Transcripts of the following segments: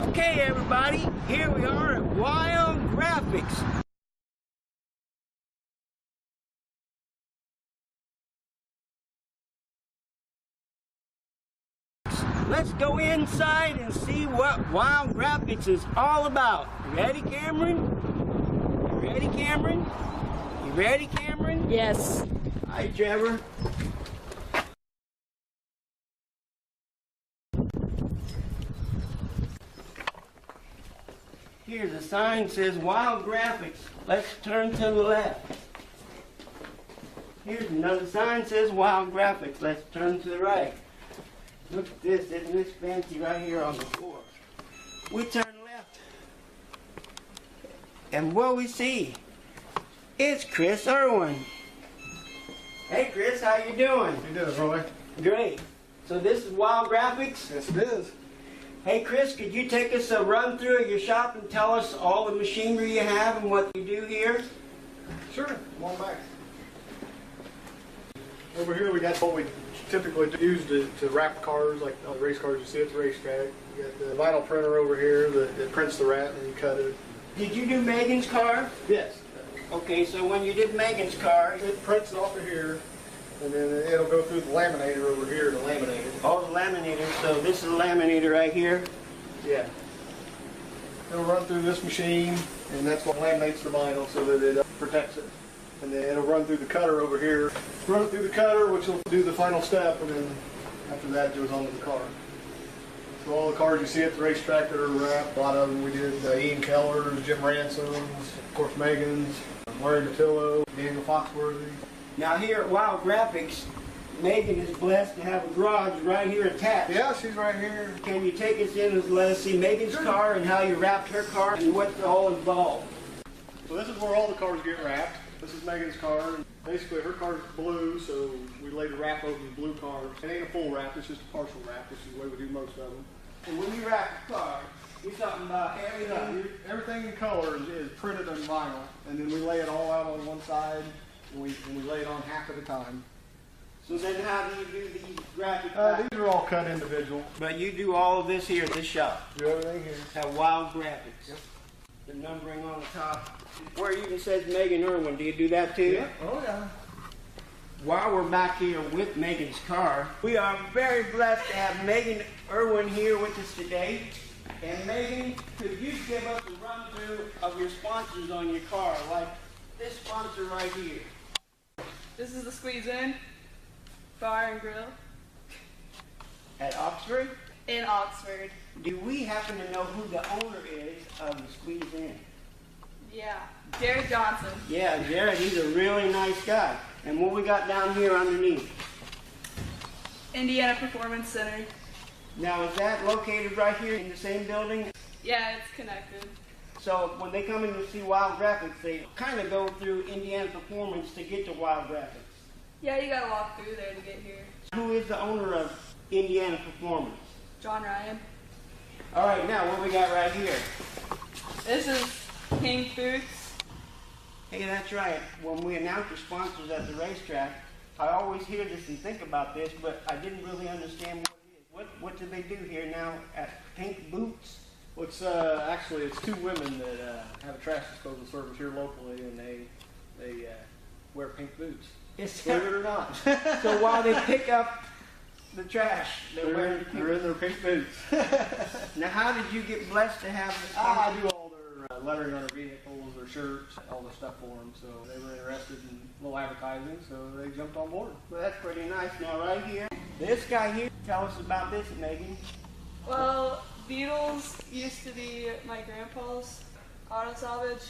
Okay, everybody, here we are at Wild Graphix. Let's go inside and see what Wild Graphix is all about. You ready, Cameron? You ready, Cameron? You ready, Cameron? Yes. Hi, Trevor. Here's a sign that says Wild Graphix. Let's turn to the left. Here's another sign that says Wild Graphix. Let's turn to the right. Look at this, isn't this fancy right here on the floor? We turn left. And what we see is Chris Erwin. Hey Chris, how you doing? How you doing, Roy? Great. So this is Wild Graphix? Yes, it is. Hey Chris, could you take us a run through of your shop and tell us all the machinery you have and what you do here? Sure. Come on back. Over here we got what we typically use to wrap cars, like on race cars you see at the racetrack. You got the vinyl printer over here that prints the wrap and you cut it. Did you do Megan's car? Yes. Okay, so when you did Megan's car, It prints it off of here, and then it'll go through the laminator over here to laminate it. all the laminator, so this is the laminator right here. Yeah. It'll run through this machine, and that's what laminates the vinyl so that it protects it. And then it'll run through the cutter over here. Run it through the cutter, which will do the final step, and then after that it goes onto the car. So all the cars you see at the racetrack that are wrapped, a lot of them we did Ian Keller's, Jim Ransom's, of course Megan's, Larry Matillo, Daniel Foxworthy. Now here at Wild Graphix, Megan is blessed to have a garage right here attached. Yeah, she's right here. Can you take us in and let us see Megan's car and how you wrapped her car and what's all involved? So this is where all the cars get wrapped. This is Megan's car. Basically, her car's blue, so we laid a wrap over the blue car. It ain't a full wrap, it's just a partial wrap, which is the way we do most of them. And when you wrap the car, you're talking about everything. Everything in color is printed on vinyl, and then we lay it all out on one side, and we lay it on half at a time. So then how do you do these graphics? These are all cut individual. But you do all of this here at this shop. Do everything here. At Wild Graphix. Yep. The numbering on the top. Where even says Megan Erwin, do you do that too? Yeah. Oh yeah. While we're back here with Megan's car, we are very blessed to have Megan Erwin here with us today. And Megan, could you give us a run through of your sponsors on your car, like this sponsor right here? This is the Squeeze In Bar and Grill At Oxford? in Oxford. Do we happen to know who the owner is of the Squeeze In? Yeah. Jared Johnson. Yeah, Jared, he's a really nice guy. And what we got down here underneath? Indiana Performance Center. Now, is that located right here in the same building? Yeah, it's connected. So when they come in to see Wild Graphix, they kind of go through Indiana Performance to get to Wild Graphix. Yeah, you gotta walk through there to get here. Who is the owner of Indiana Performance? John Ryan. All right, now what we got right here? This is Pink Boots. Hey, that's right. When we announce the sponsors at the racetrack, I always hear this and think about this, but I didn't really understand what it is. What do they do here now at Pink Boots? Well, actually it's two women that have a trash disposal service here locally, and they wear pink boots. Believe it or not. So while they pick up the trash, they're in their pink boots. Now, how did you get blessed to have this? I do all their lettering on their vehicles, their shirts, all the stuff for them. So they were interested in a little advertising, so they jumped on board. Well, that's pretty nice. Now, right here, this guy here, tell us about this, Megan. Well, Beatles used to be my grandpa's auto salvage,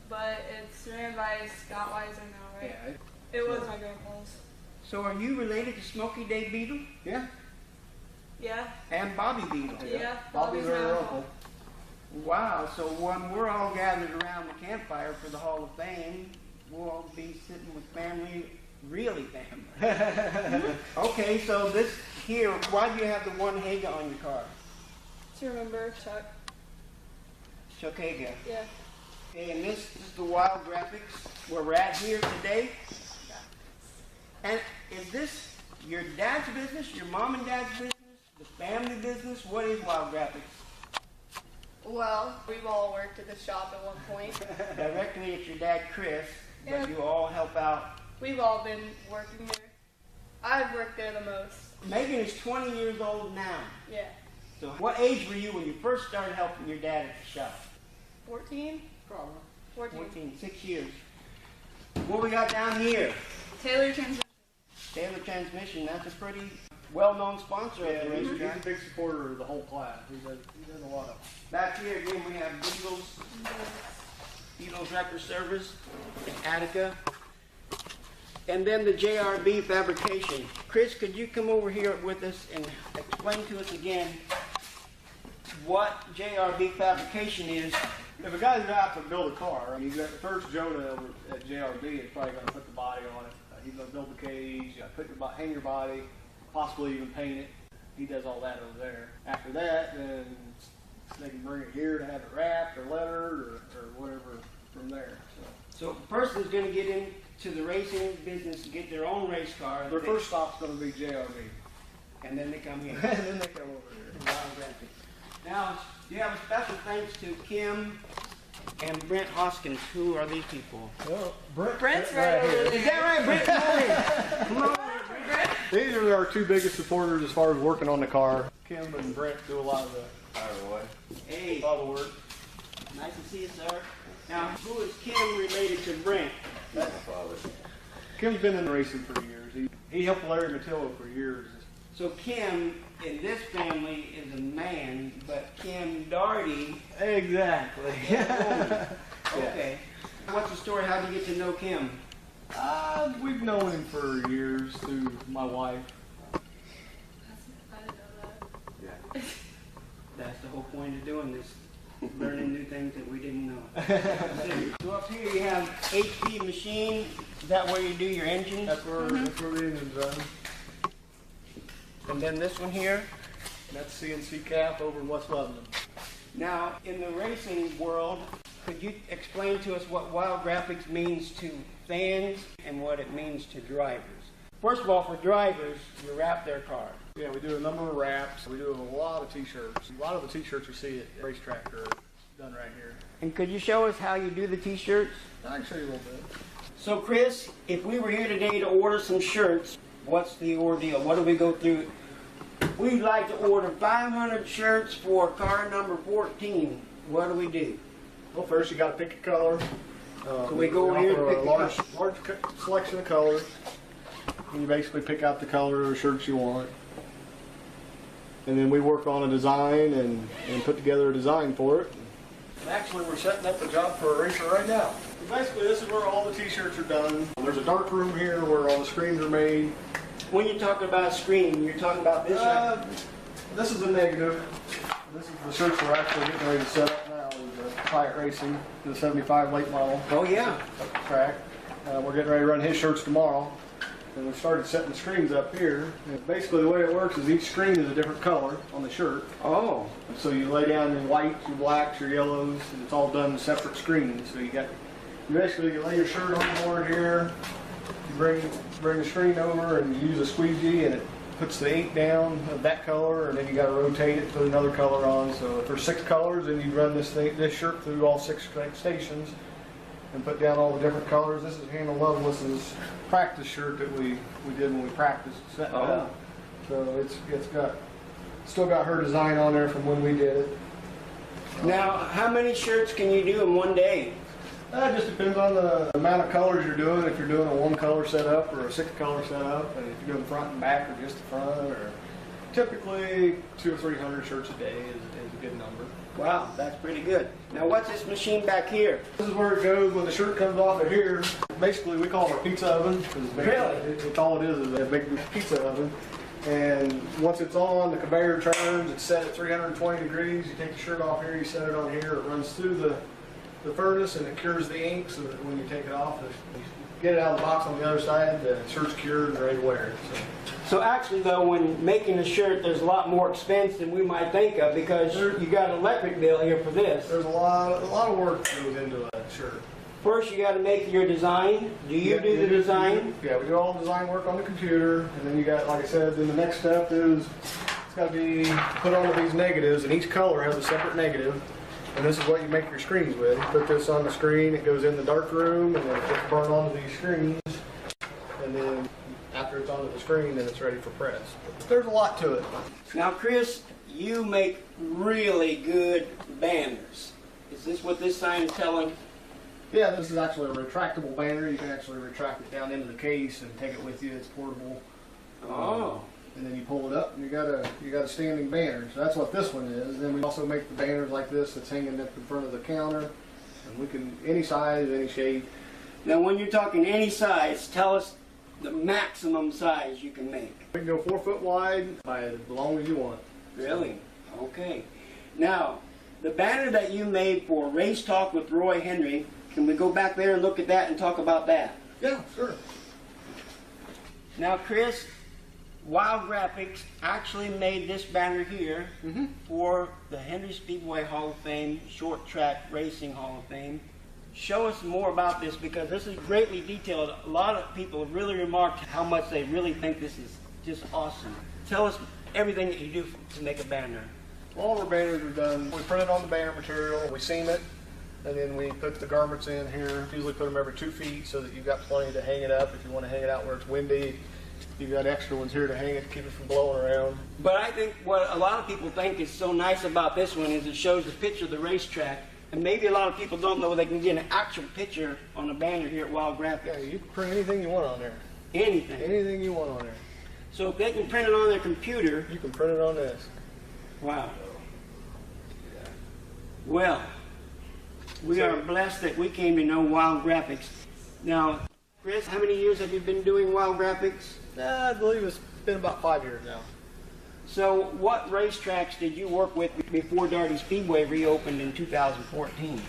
but it's ran by Scott Weiser now, right? Yeah. It was my grandpa's. So are you related to Smokey Day Beetle Yeah. Yeah. and Bobby Beetle? Yeah. Bobby's my our uncle. uncle. Wow, so when we're all gathered around the campfire for the Hall of Fame, we'll all be sitting with family, really family. Okay, so this here, why do you have the one Haga on your car? To remember Chuck. Chuck Haga. Yeah. Okay, and this is the Wild Graphix where we're at here today. And is this your dad's business, your mom and dad's business, the family business? What is Wild Graphix? Well, we've all worked at the shop at one point. Directly it's your dad, Chris, Yeah. but you all help out. We've all been working there. I've worked there the most. Megan is 20 years old now. Yeah. So what age were you when you first started helping your dad at the shop? 14? Probably. 14. 6 years. What we got down here? Taylor Transmission. Taylor Transmission, that's a pretty well-known sponsor Yeah, of the he's racetrack. a big supporter of the whole class. He does a lot of Back here again we have Beatles Record Service, Attica, and then the JRB fabrication. Chris, could you come over here with us and explain to us again what JRB fabrication is? If a guy's out to build a car, I mean, you got first Jonah over at JRB is probably going to put the body on it. He's going to build the cage, hang your body, possibly even paint it. He does all that over there. After that, then they can bring it here to have it wrapped or lettered or whatever from there. So a person's going to get into the racing business to get their own race car. Their first stop's going to be JRB. And then they come here. And then they come over here. Wild Graphix. Now, you have a special thanks to Kim and Brent Hoskins. Who are these people? Well, Brent's right over there. Is that right, Brent? Come on. Come on. Brent? These are our two biggest supporters as far as working on the car. Kim and Brent do a lot of the Hey, work. nice to see you, sir. Now, who is Kim related to Brent? Kim's been in racing for years. He helped Larry Matillo for years. So Kim in this family is a man, but Kim Daugherty Exactly. is a woman. Okay. What's the story? How did you get to know Kim? We've known him for years through my wife. I didn't know that. That's the whole point of doing this. Learning new things that we didn't know. So up here you have HP machine. Is that where you do your engines? That's where the engine's done. And then this one here. That's CNC Cap over in West Lebanon. Now, in the racing world, could you explain to us what Wild Graphix means to fans and what it means to drivers? First of all, for drivers, you wrap their car. Yeah, we do a number of wraps. We do a lot of t-shirts. A lot of the t-shirts you see at racetrack are done right here. And could you show us how you do the t-shirts? I can show you a little bit. So Chris, if we were here today to order some shirts, what's the ordeal? What do we go through? We'd like to order 500 shirts for car number 14. What do we do? Well, first you got to pick a color. So we go over here and offer pick a the large selection of colors. And you basically pick out the color of the shirts you want. And then we work on a design and put together a design for it. Actually, we're setting up a job for a racer right now. Basically, this is where all the t-shirts are done. There's a dark room here where all the screens are made. When you're talking about screen, you're talking about this right? This is a negative. This is the shirts we're actually getting ready to set up now. Is the Fiat Racing, the 75 late model Oh yeah. track. We're getting ready to run his shirts tomorrow. And we started setting the screens up here. And basically the way it works is each screen is a different color on the shirt. Oh. So you lay down your whites, your blacks, your yellows, and it's all done in separate screens. So you basically lay your shirt on the board here, you bring the screen over and you use a squeegee and it puts the ink down of that color, and then you got to rotate it, put another color on. So if there's 6 colors, then you run this shirt through all 6 stations and put down all the different colors. This is Hannah Lovelace's practice shirt that we did when we practiced setting it up. So it's still got her design on there from when we did it. Now, how many shirts can you do in one day? It just depends on the amount of colors you're doing. If you're doing a 1-color setup or a 6-color setup, and if you're doing front and back or just the front, or typically 200 or 300 shirts a day is a good number. Wow, that's pretty good. Now, what's this machine back here? This is where it goes when the shirt comes off of here. Basically, we call it a pizza oven. Really? It's all it is a big pizza oven. And once it's on, the conveyor turns. It's set at 320 degrees. You take the shirt off here, you set it on here. It runs through the furnace and it cures the ink so that when you take it off, you get it out of the box on the other side, the shirt's cured and ready to wear it. So actually, though, when making a shirt, there's a lot more expense than we might think of because you got an electric bill here for this. There's a lot of work that goes into a shirt. First, you got to make your design. Do you do the design? Yeah, we do all the design work on the computer, and then you got, like I said, then the next step is it's got to be put onto these negatives, and each color has a separate negative. And this is what you make your screens with. You put this on the screen, it goes in the dark room, and then it gets burned onto these screens. And then after it's onto the screen, then it's ready for press. But there's a lot to it. Now, Chris, you make really good banners. Is this what this sign is telling? Yeah, this is actually a retractable banner. You can actually retract it down into the case and take it with you. It's portable. Oh. And then you pull it up, and you got a standing banner. So that's what this one is. Then we also make the banners like this that's hanging up in front of the counter. And we can any size, any shape. Now, when you're talking any size, tell us the maximum size you can make. We can go 4 foot wide by as long as you want. Really? Okay. Now, the banner that you made for Race Talk with Roy Henry, can we go back there and look at that and talk about that? Yeah, sure. Now, Chris, Wild Graphix actually made this banner here for the Henry Speedway Hall of Fame, Short Track Racing Hall of Fame. Show us more about this, because this is greatly detailed. A lot of people have really remarked how much they really think this is just awesome. Tell us everything that you do to make a banner. All of our banners are done. We print it on the banner material, we seam it, and then we put the garments in here. Usually put them every 2 feet so that you've got plenty to hang it up. If you want to hang it out where it's windy, you've got extra ones here to hang it to keep it from blowing around. But I think what a lot of people think is so nice about this one is it shows a picture of the racetrack. And maybe a lot of people don't know they can get an actual picture on a banner here at Wild Graphix. Yeah, you can print anything you want on there. Anything. Anything you want on there. So if they can print it on their computer. You can print it on this. Wow. Well, we are blessed that we came to know Wild Graphix. Now, Chris, how many years have you been doing Wild Graphix? I believe it's been about 5 years now. So what racetracks did you work with before Darty Speedway reopened in 2014?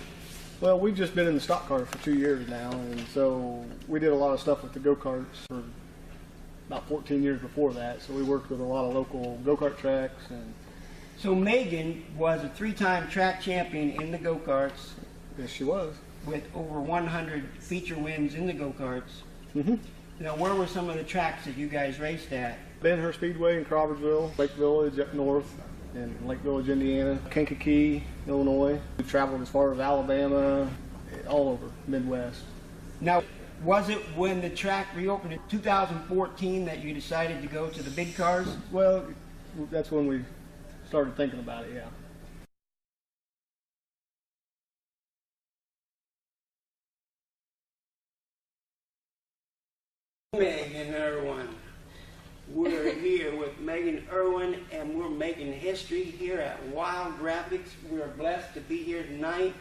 Well, we've just been in the stock cars for 2 years now, and so we did a lot of stuff with the go-karts for about 14 years before that. So we worked with a lot of local go-kart tracks. And So Megan was a 3-time track champion in the go-karts. yes, she was. With over 100 feature wins in the go-karts. Mm-hmm. Now, where were some of the tracks that you guys raced at? Ben-Hur Speedway in Crawfordsville, Lake Village up north, and Lake Village, Indiana, Kankakee, Illinois. We traveled as far as Alabama, all over Midwest. Now, was it when the track reopened in 2014 that you decided to go to the big cars? Well, that's when we started thinking about it, yeah. Megan Erwin. We're here with Megan Erwin, and we're making history here at Wild Graphix. We're blessed to be here tonight.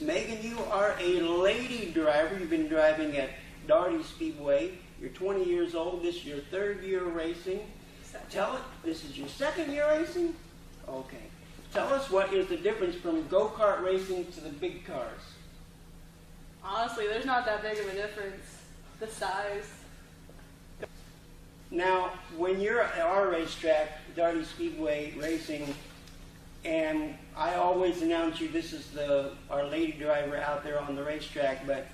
Megan, you are a lady driver. You've been driving at Darty Speedway. You're 20 years old. This is your 3rd year racing. Tell it, this is your 2nd year racing? Okay. Tell us, what is the difference from go-kart racing to the big cars? Honestly, there's not that big of a difference. The size. Now, when you're at our racetrack, Darty Speedway Racing, and I always announce you, this is our lady driver out there on the racetrack, but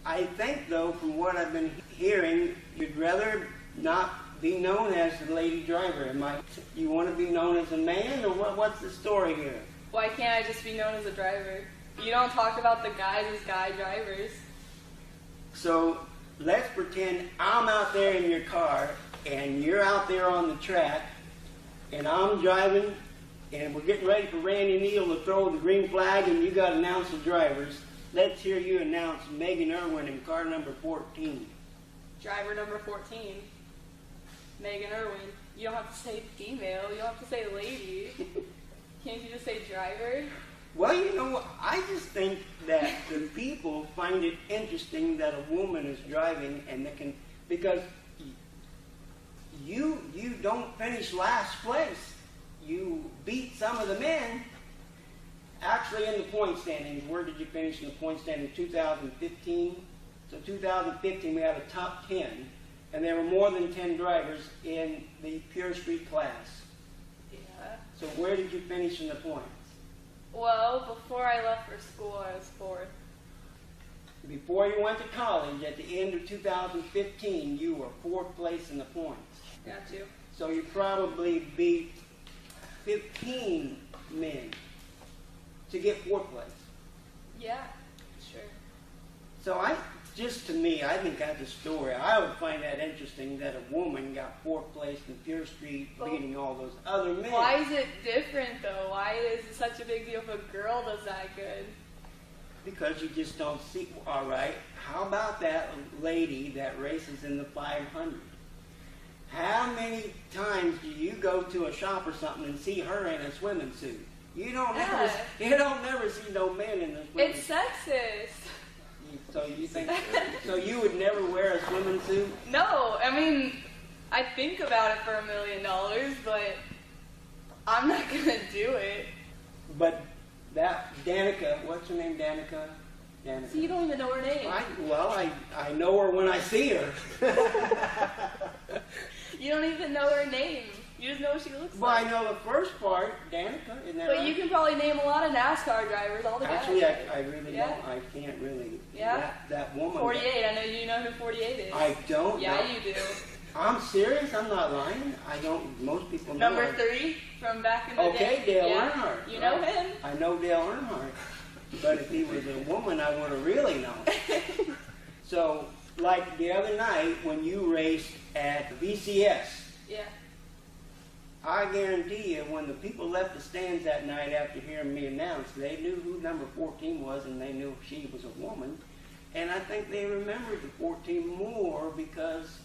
I think, though, from what I've been hearing, you'd rather not be known as the lady driver. You want to be known as a man, or what's the story here? Why can't I just be known as a driver? You don't talk about the guys as guy drivers. So let's pretend I'm out there in your car and you're out there on the track and I'm driving and we're getting ready for Randy Neal to throw the green flag and you got to announce the drivers. Let's hear you announce Megan Erwin in car number 14. Driver number 14, Megan Erwin. You don't have to say female, you don't have to say lady. Can't you just say driver? Well, you know what? I just think that the people find it interesting that a woman is driving, and they can, because you don't finish last place. You beat some of the men. Actually, in the point standings, where did you finish in the point standing? 2015. So 2015, we had a top 10, and there were more than 10 drivers in the pure street class. Yeah. So where did you finish in the points? Well, before I left for school, I was 4th. Before you went to college, at the end of 2015, you were 4th place in the points. Got you. So you probably beat 15 men to get fourth place. Yeah, sure. So to me, I think that's a story. I would find that interesting that a woman got fourth place in Pure Street, beating all those other men. Why is it different though? Why is it such a big deal if a girl does that good? Because you just don't see. All right, how about that lady that races in the 500? How many times do you go to a shop or something and see her in a swimming suit? You don't never see no men in a swimming suit. It's sexist. So you think? So you would never wear a swimming suit? No, I mean, I think about it for $1 million, but I'm not gonna do it. But that Danica, what's her name? Danica. So you don't even know her name. I know her when I see her. You don't even know her name. You just know what she looks Well, like. I know the first part, Danica, isn't that But right? you can probably name a lot of NASCAR drivers all together. Actually, I really Yeah. don't. I can't really. Yeah. That woman. 48. I know you know who 48 is. I don't Yeah, know. you do. I'm serious. I'm not lying. I don't. Most people know. Number 3 from back in the day. Okay, Dale Yeah, Earnhardt. You know right. him. I know Dale Earnhardt. But if he was a woman, I would have really known. So, like the other night when you raced at the VCS, Yeah. I guarantee you when the people left the stands that night after hearing me announce, they knew who number 14 was and they knew she was a woman. And I think they remembered the 14 more because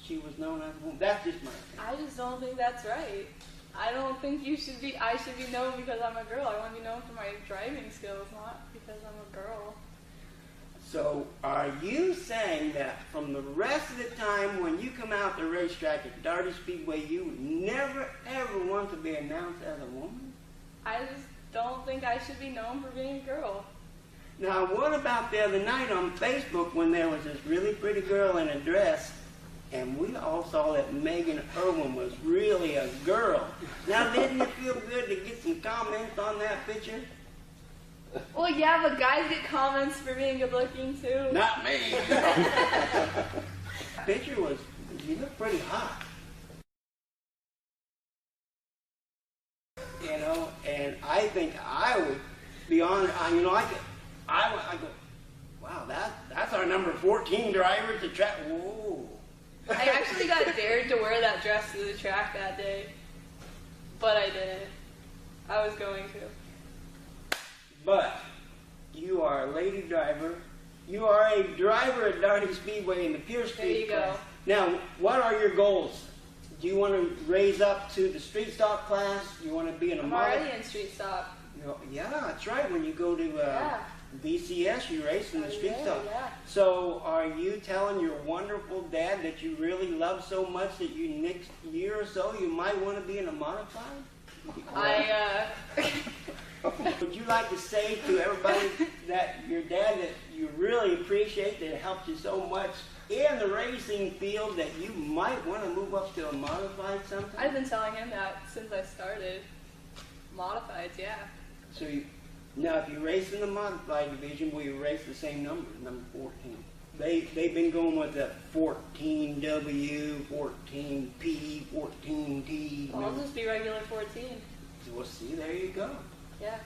she was known as a woman. That's just my opinion. I just don't think that's right. I don't think I should be known because I'm a girl. I want to be known for my driving skills, not because I'm a girl. So, are you saying that from the rest of the time when you come out the racetrack at Darty Speedway, you would never ever want to be announced as a woman? I just don't think I should be known for being a girl. Now, what about the other night on Facebook when there was this really pretty girl in a dress, and we all saw that Megan Erwin was really a girl? Now, didn't it feel good to get some comments on that picture? Well, yeah, but guys get comments for being good looking too. Not me. Picture was, you look pretty hot. You know, and I think I would be on, I go, wow, that's our number 14 driver at the track. Whoa. I actually got dared to wear that dress to the track that day, but I didn't. I was going to. But you are a lady driver. You are a driver at Darty Speedway in the Pure Street There you go. class. Now, what are your goals? Do you want to raise up to the street stock class? Do you want to be in a I'm model? already in street stock. Yeah, that's right. When you go to Yeah. VCS, you race in the street Yeah, stock. yeah. So, are you telling your wonderful dad that you really love so much that you next year or so you might want to be in a modified? Would you like to say to everybody that your dad that you really appreciate that it helped you so much in the racing field that you might want to move up to a modified sometime? I've been telling him that since I started. Modifieds, yeah. So now if you race in the modified division, will you race the same number 14? They've been going with the 14W, 14P, 14T. Well, I'll just be regular 14. Well, see, there you go. Yeah,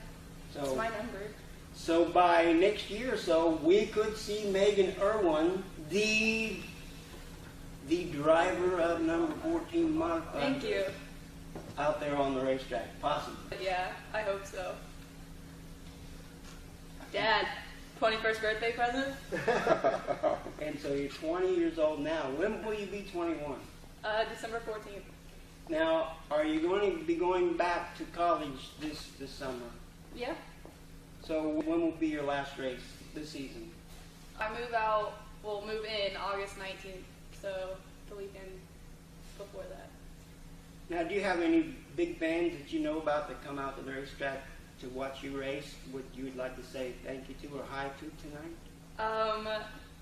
So, it's my number. So by next year or so, we could see Megan Erwin, the driver of number 14 modified. Thank you. Out there on the racetrack, possibly. Yeah, I hope so. Dad, 21st birthday present? And so you're 20 years old now. When will you be 21? December 14th. Now, are you going to be going back to college this summer? Yeah. So when will be your last race this season? I move in August 19th, so the weekend before that. Now, do you have any big fans that you know about that come out to the racetrack to watch you race? Would you would like to say thank you to or hi to tonight?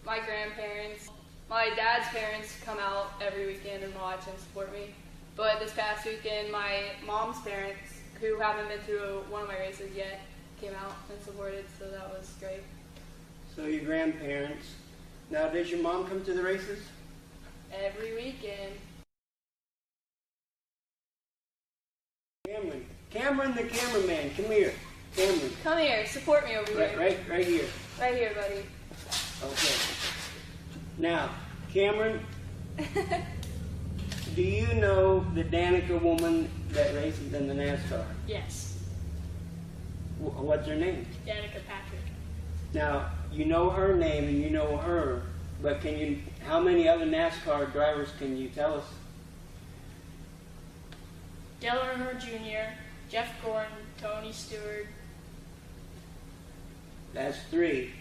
My grandparents, my dad's parents come out every weekend and watch and support me. But this past weekend, my mom's parents, who haven't been to one of my races yet, came out and supported, so that was great. So your grandparents. Now, does your mom come to the races? Every weekend. Family. Cameron the cameraman, come here. Cameron. Come here, support me over here. Right here. Right here, buddy. Okay. Now, Cameron, do you know the Danica woman that races in the NASCAR? Yes. What's her name? Danica Patrick. Now, you know her name and you know her, but how many other NASCAR drivers can you tell us? Dale Earnhardt Jr., Jeff Gordon, Tony Stewart. That's 3.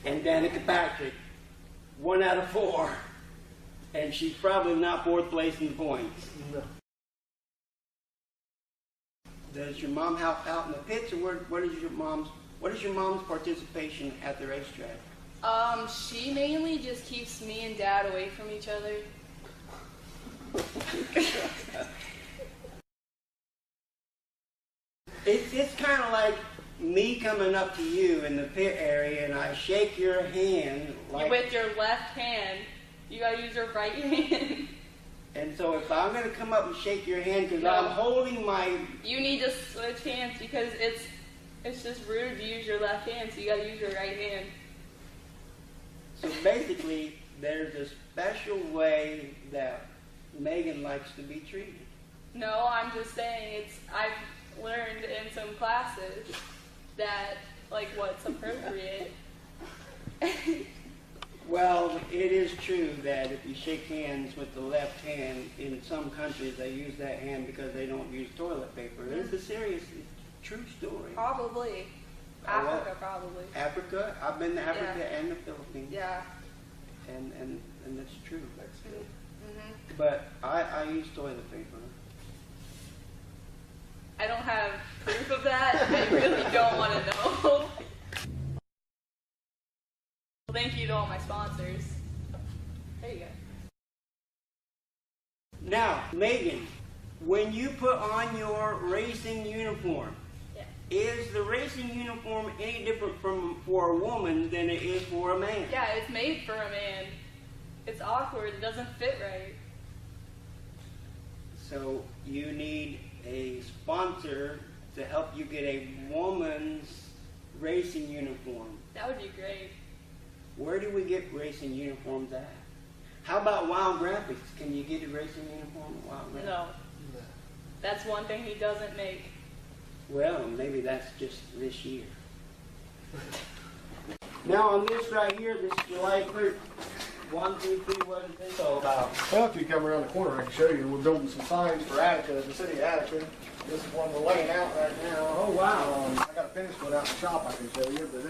And Danica Patrick, 1 out of 4. And she's probably not 4th place in the points. No. Does your mom help out in the pits, or what is your mom's participation at the racetrack? She mainly just keeps me and Dad away from each other. It's kind of like me coming up to you in the pit area and I shake your hand like... With your left hand. You gotta use your right hand. And so if I'm going to come up and shake your hand because No. I'm holding my... You need to switch hands because it's just rude to use your left hand, so you gotta use your right hand. So basically, there's a special way that Megan likes to be treated. No, I'm just saying I've learned in some classes that, like, what's appropriate. Well, it is true that if you shake hands with the left hand, in some countries they use that hand because they don't use toilet paper. It's a serious, true story. Probably. Africa, probably. Africa? I've been to Africa Yeah. and the Philippines. Yeah. And that's true. Mm-hmm. But I use toilet paper. I don't have proof of that. I really don't want to know. Thank you to all my sponsors. There you go. Now, Megan, when you put on your racing uniform, Yeah. is the racing uniform any different for a woman than it is for a man? Yeah, it's made for a man. It's awkward. It doesn't fit right. So you need a sponsor to help you get a woman's racing uniform. That would be great. Where do we get racing uniforms at? How about Wild Graphix? Can you get a racing uniform at Wild Graphix? No. That's one thing he doesn't make. Well, maybe that's just this year. Now on this right here, this July 3rd, 1, 2, 3, what is this all about? Well, if you come around the corner, I can show you. We're building some signs for Attica, the city of Attica. This is one we're laying out right now. Oh wow. I got a finished one out in the shop I can show you, but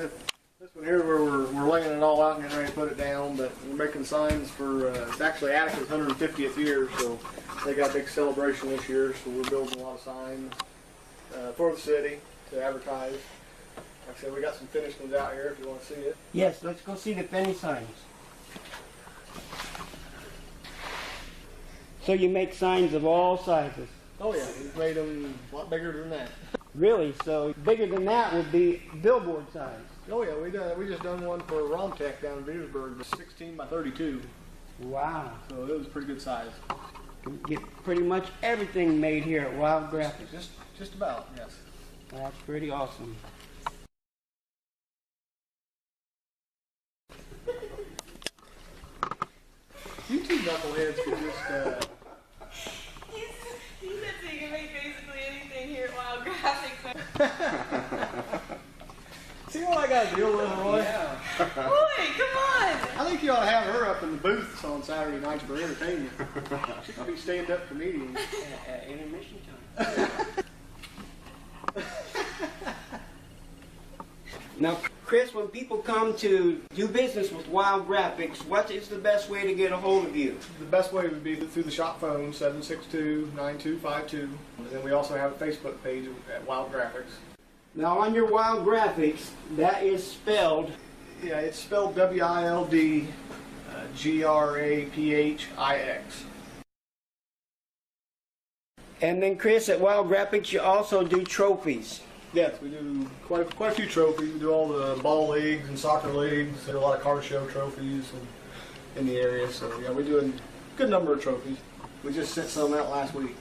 this one here, where we're laying it all out and getting ready to put it down, but we're making signs for, it's actually Attica's 150th year, so they got a big celebration this year, so we're building a lot of signs for the city to advertise. Like I said, we got some finished ones out here if you want to see it. Yes, let's go see the penny signs. So you make signs of all sizes. Oh yeah, we've made them a lot bigger than that. Really? So bigger than that would be billboard size. Oh yeah, we just done one for Romtech down in Petersburg, 16 by 32. Wow. So it was a pretty good size. You get pretty much everything made here at Wild Graphix. Just about, yes. That's pretty awesome. You two knuckleheads could just, He said so you can make basically anything here at Wild Graphix. see what I got to deal with, Roy? Yeah. Boy, come on! I think you ought to have her up in the booths on Saturday nights for entertainment. She could be stand-up comedian. At intermission time. Now, Chris, when people come to do business with Wild Graphix, what is the best way to get a hold of you? The best way would be through the shop phone, 762-9252. And then we also have a Facebook page at Wild Graphix. Now, on your Wild Graphix, that is spelled... Yeah, it's spelled W-I-L-D G-R-A-P-H-I-X. And then, Chris, at Wild Graphix, you also do trophies. Yes, we do quite a few trophies. We do all the ball leagues and soccer leagues. There are a lot of car show trophies in the area. So yeah, we do a good number of trophies. We just sent some out last week.